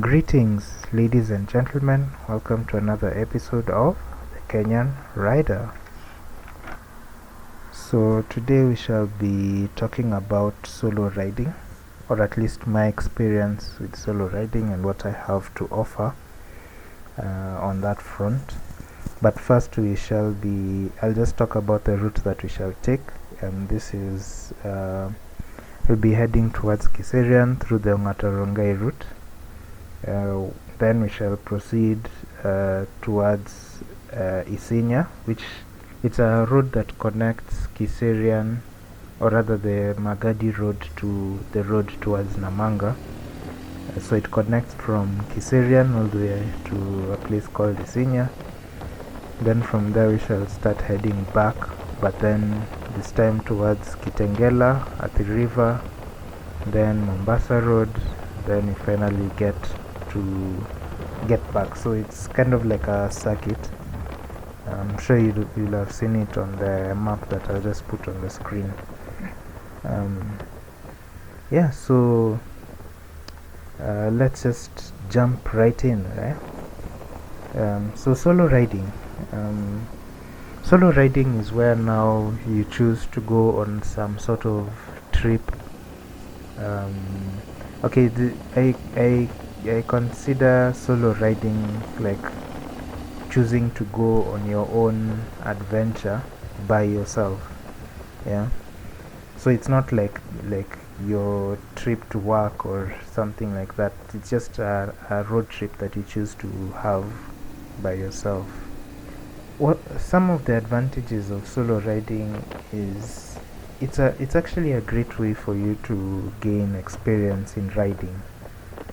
Greetings, ladies and gentlemen. Welcome to another episode of The Kenyan Rider. So today we shall be talking about solo riding, or at least my experience with solo riding and what I have to offer on that front. But first I'll just talk about the route that we shall take, and this is we'll be heading towards Kiserian through the Ongatarongai route. Then we shall proceed towards Isinya, which it's a road that connects Kiserian, or rather the Magadi road, to the road towards Namanga. So it connects from Kiserian all the way to a place called Isinya. Then from there we shall start heading back, but then this time towards Kitengela at the river, then Mombasa road, then we finally get back. So it's kind of like a circuit. I'm sure you'll have seen it on the map that I'll just put on the screen. So let's just jump right in, right? So solo riding is where now you choose to go on some sort of trip. I consider solo riding like choosing to go on your own adventure by yourself. Yeah. So it's not like your trip to work or something like that. It's just a road trip that you choose to have by yourself. What some of the advantages of solo riding is it's actually a great way for you to gain experience in riding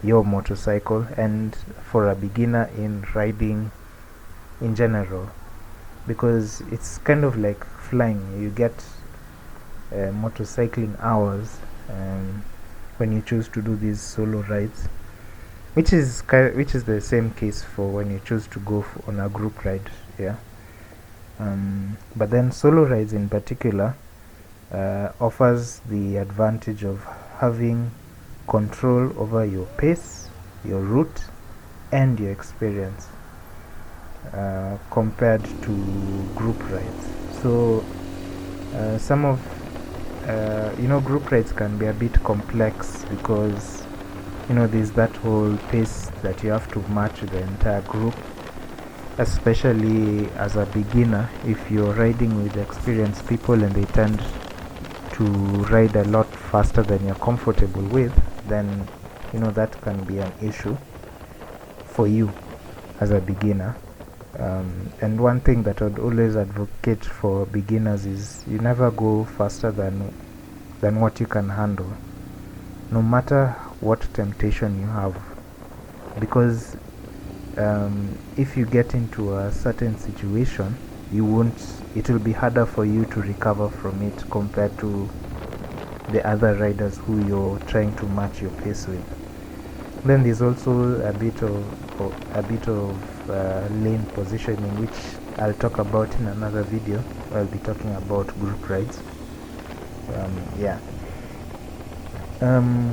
your motorcycle, and for a beginner in riding in general, because it's kind of like flying. You get motorcycling hours when you choose to do these solo rides, which is the same case for when you choose to go on a group ride. Yeah. But then solo rides in particular offers the advantage of having control over your pace, your route, and your experience compared to group rides. So some of group rides can be a bit complex because there's that whole pace that you have to match the entire group, especially as a beginner. If you're riding with experienced people and they tend to ride a lot faster than you're comfortable with, then that can be an issue for you as a beginner. And one thing that I'd always advocate for beginners is you never go faster than what you can handle, no matter what temptation you have, because if you get into a certain situation, it will be harder for you to recover from it compared to the other riders who you're trying to match your pace with. Then there's also a bit of lane positioning, which I'll talk about in another video. I'll be talking about group rides.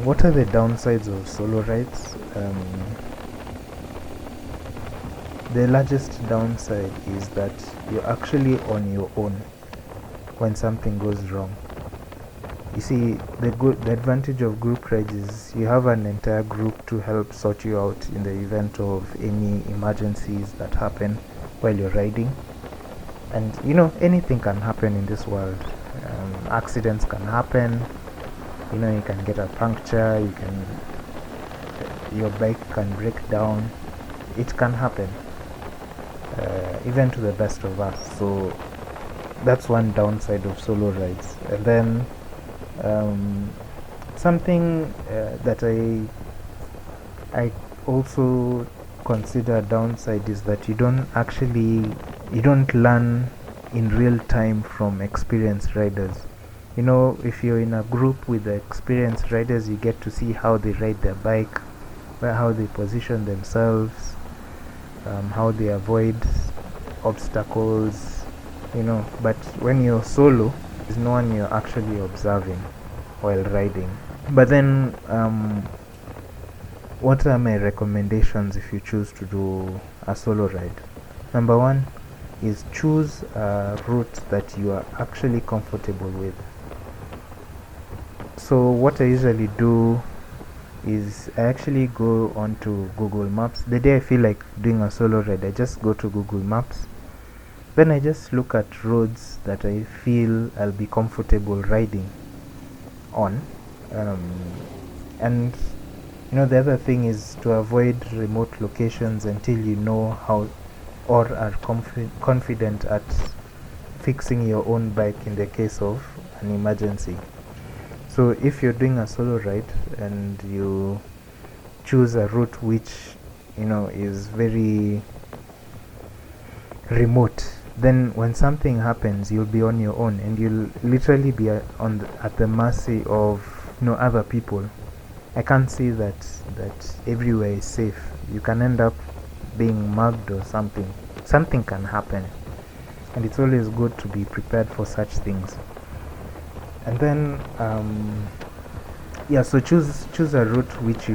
What are the downsides of solo rides? The largest downside is that you're actually on your own when something goes wrong. You see, the advantage of group rides is you have an entire group to help sort you out in the event of any emergencies that happen while you're riding. And anything can happen in this world. Accidents can happen. You can get a puncture. Your bike can break down. It can happen, even to the best of us. So that's one downside of solo rides. And then something that I also consider a downside is that you don't learn in real time from experienced riders. If you're in a group with the experienced riders, you get to see how they ride their bike, how they position themselves, how they avoid obstacles, but when you're solo, there's no one you're actually observing while riding. But then what are my recommendations if you choose to do a solo ride? Number one is choose a route that you are actually comfortable with. So what I usually do is I actually go onto Google Maps. The day I feel like doing a solo ride, I just go to Google Maps. Then I just look at roads that I feel I'll be comfortable riding on. And the other thing is to avoid remote locations until you know how or are confident at fixing your own bike in the case of an emergency. So if you're doing a solo ride and you choose a route which is very remote, then when something happens, you'll be on your own, and you'll literally be at the mercy of other people. I can't say that everywhere is safe. You can end up being mugged or something. Something can happen, and it's always good to be prepared for such things. And then so choose a route which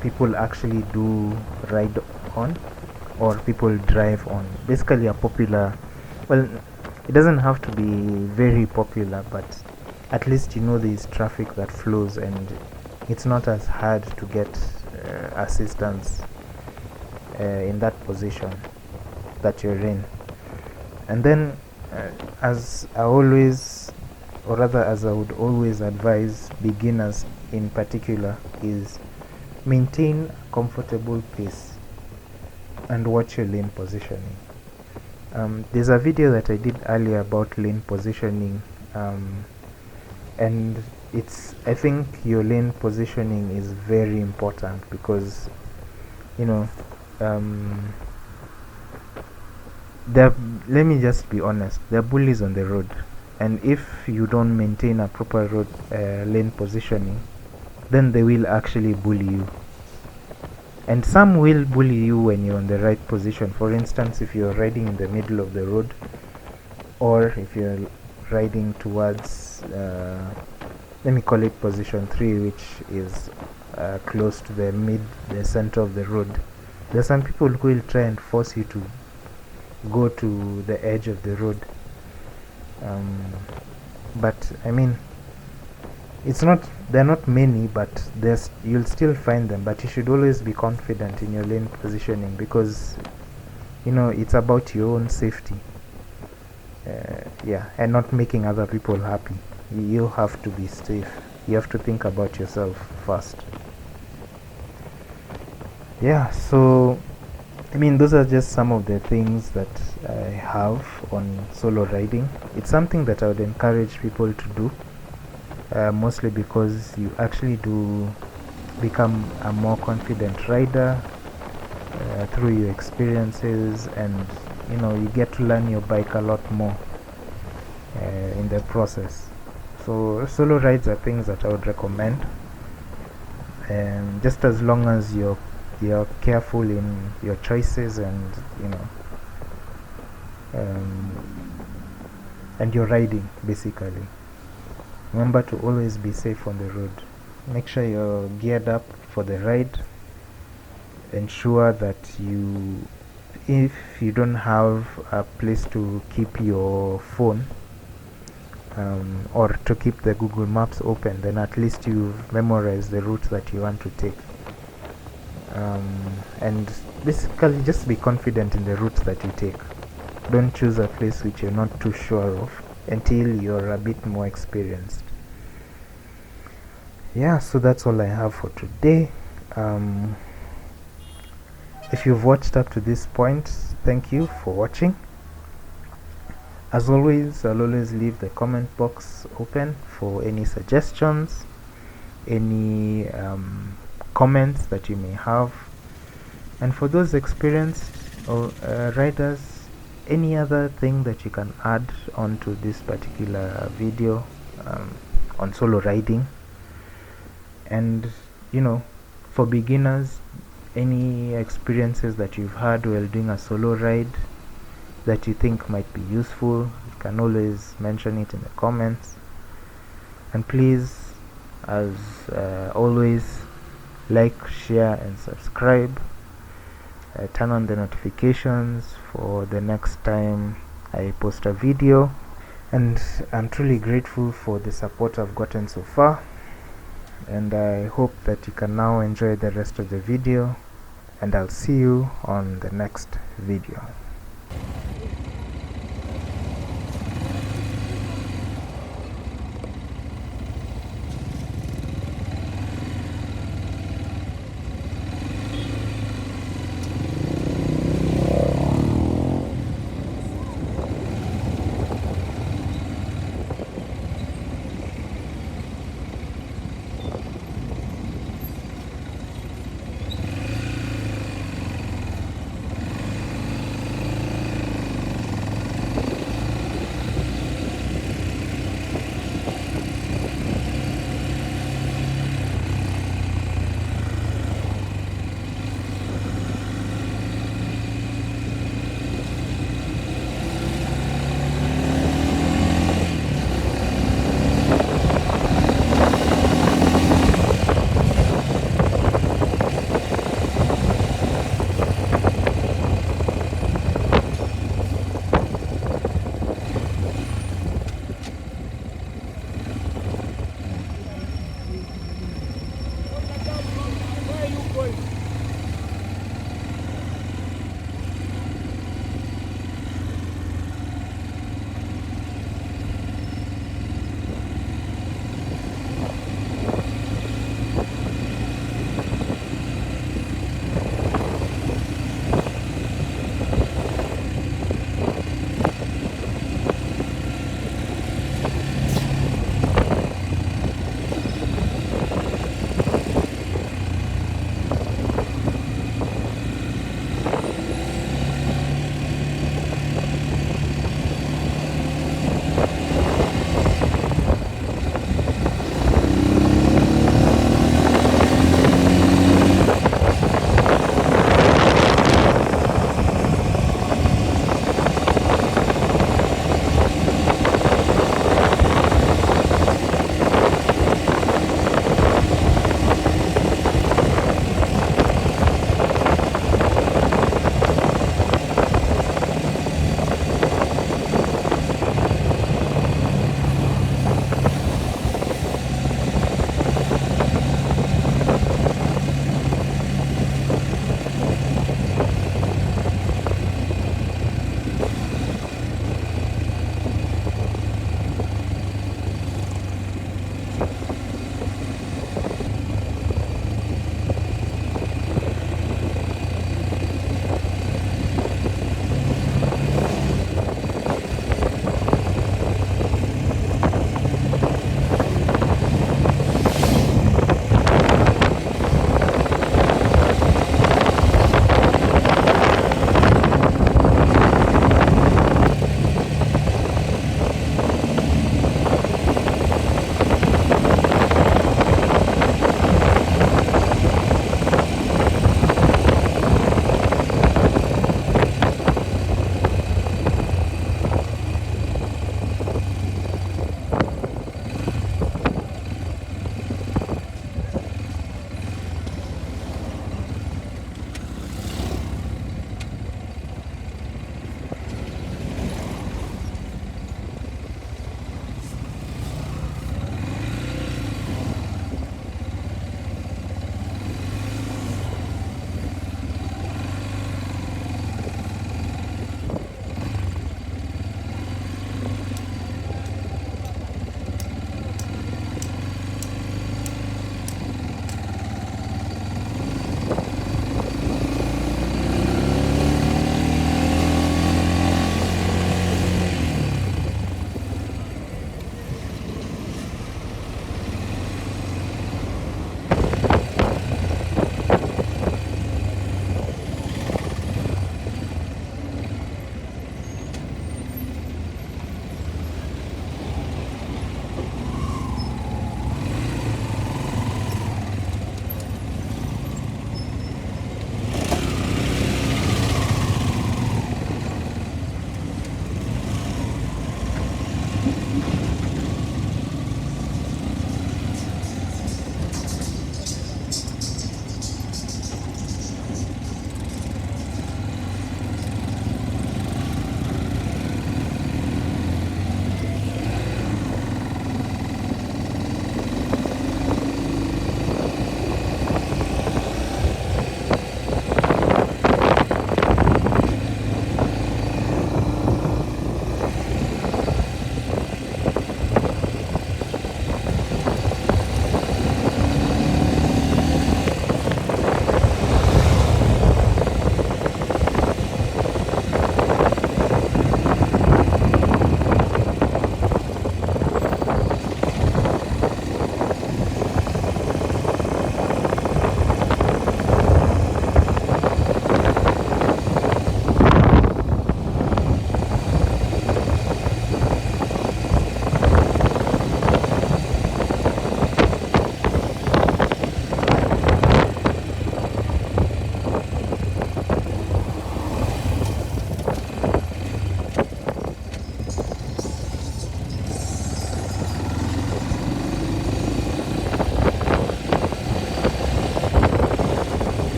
people actually do ride on or people drive on. Basically a popular, well, it doesn't have to be very popular, but at least there's traffic that flows, and it's not as hard to get assistance in that position that you're in. And then as I would always advise beginners in particular, is maintain a comfortable pace and watch your lane positioning. There's a video that I did earlier about lane positioning, and I think your lane positioning is very important because let me just be honest, there are bullies on the road, and if you don't maintain a proper road lane positioning, then they will actually bully you. And some will bully you when you're in the right position. For instance, if you're riding in the middle of the road, or if you're riding towards let me call it position 3, which is close to the center of the road. There are some people who will try and force you to go to the edge of the road, but I mean, they're not many, but you'll still find them. But you should always be confident in your lane positioning, because it's about your own safety, and not making other people happy. You have to be safe. You have to think about yourself first. So I mean, those are just some of the things that I have on solo riding. It's something that I would encourage people to do, mostly because you actually do become a more confident rider through your experiences, and you get to learn your bike a lot more in the process. So solo rides are things that I would recommend, and just as long as you're careful in your choices, and and you're riding, basically. Remember to always be safe on the road. Make sure you're geared up for the ride. Ensure that if you don't have a place to keep your phone, or to keep the Google Maps open, then at least you've memorized the route that you want to take. And basically just be confident in the route that you take. Don't choose a place which you're not too sure of until you're a bit more experienced. Yeah, so that's all I have for today. If you've watched up to this point, thank you for watching. As always, I'll always leave the comment box open for any suggestions, any comments that you may have, and for those experienced or riders, any other thing that you can add onto this particular video on solo riding. And for beginners, any experiences that you've had while doing a solo ride that you think might be useful, you can always mention it in the comments. And please, as always, like, share and subscribe. Turn on the notifications for the next time I post a video. And I'm truly grateful for the support I've gotten so far, and I hope that you can now enjoy the rest of the video, and I'll see you on the next video.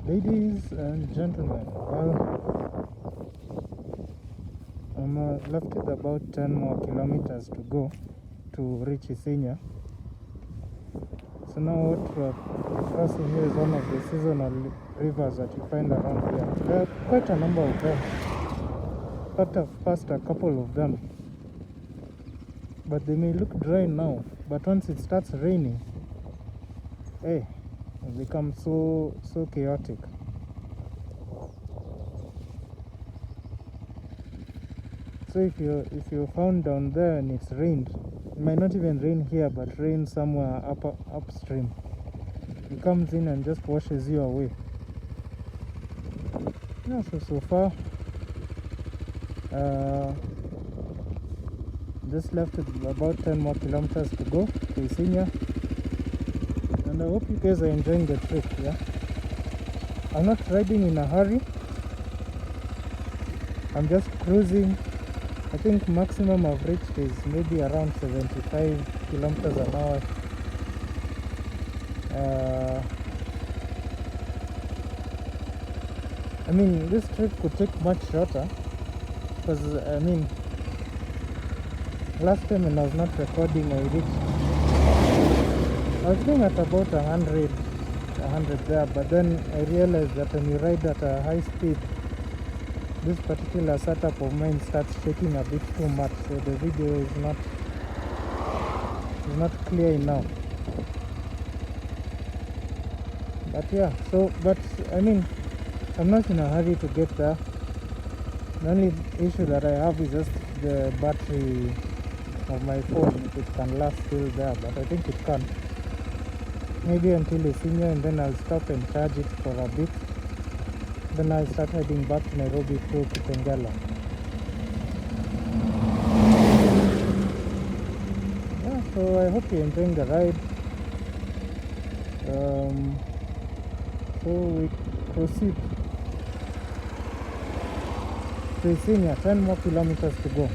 Ladies and gentlemen, well, I'm left with about 10 more kilometers to go to reach Isinya. So now what we're crossing here is one of the seasonal rivers that you find around here. There are quite a number of them. But I've passed a couple of them. But they may look dry now, but once it starts raining, hey, it becomes so chaotic. So if you're found down there and it's rained, it might not even rain here, but rain somewhere upstream. It comes in and just washes you away. Yeah, so far, just left with about 10 more kilometers to go to Isinya. And I hope you guys are enjoying the trip, yeah? I'm not riding in a hurry. I'm just cruising. I think maximum I've reached is maybe around 75 kilometers an hour. I mean, this trip could take much shorter because, I mean, last time when I was not recording, I was going at about 100 there, but then I realized that when you ride at a high speed, this particular setup of mine starts shaking a bit too much, so the video is not clear enough. But yeah, but I mean, I'm not in a hurry to get there. The only issue that I have is just the battery of my phone, if it can last still there, but I think it can. Maybe until Isinya, and then I'll stop and charge it for a bit. Then I'll start heading back to Nairobi to Kitengela. Yeah, so I hope you're enjoying the ride. So we proceed to Isinya, 10 more kilometers to go.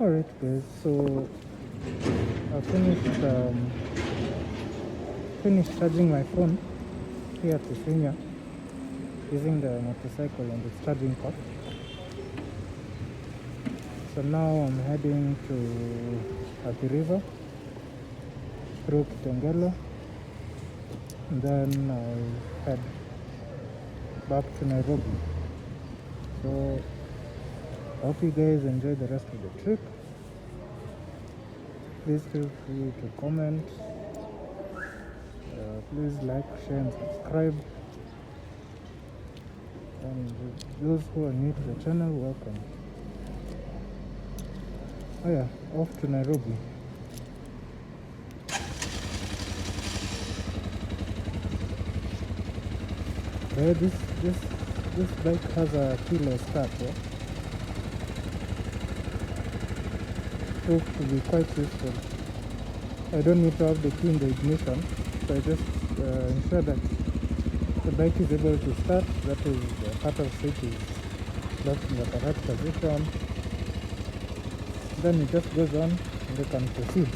Alright guys, so I finished charging my phone here at Isinya using the motorcycle and its charging port. So now I'm heading to Athi River through Kitengela, and then I'll head back to Nairobi. So I hope you guys enjoy the rest of the trip. Please feel free to comment. Please like, share and subscribe. And those who are new to the channel, welcome. Oh yeah, off to Nairobi. But this bike has a keyless start, yeah? Proved to be quite useful. I don't need to have the key in the ignition, so I just ensure that the bike is able to start. That is, the part of switch is left in the correct position. Then it just goes on and they can proceed.